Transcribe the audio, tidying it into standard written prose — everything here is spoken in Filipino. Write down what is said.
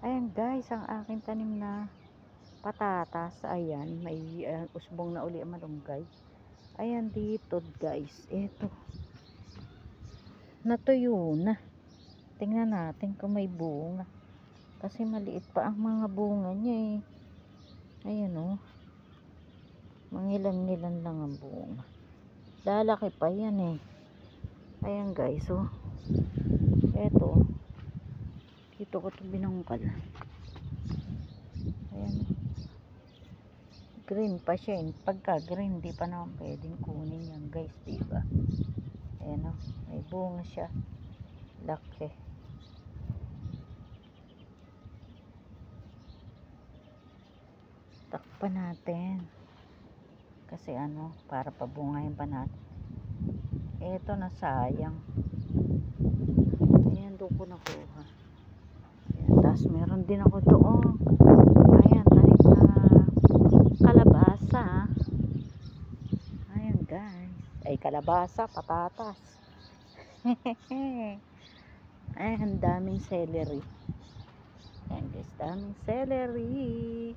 Ayan guys, ang aking tanim na patatas. Ayan, may usbong na uli ang malunggay. Ayan dito guys, eto natuyo na. Tingnan natin kung may bunga, kasi maliit pa ang mga bunga niya eh. Ayan o, mangilan-ngilan lang ang bunga, lalaki pa yan eh. Ayan guys, oh, eto dito ko ito binungkal. Ayan, green pa siya eh. Pagka green, di pa naman pwedeng kunin yan guys, diba? Ayan o, may bunga siya, laki. Takpan natin kasi ano, para pabungayin pa natin. Eto na sayang. Ayan, doon ko nakuha. Ayan, tapos meron din ako doon. Ayan, tanim na kalabasa. Ayan guys, ay kalabasa, patatas. Ayan, daming celery. Ayan guys, daming celery.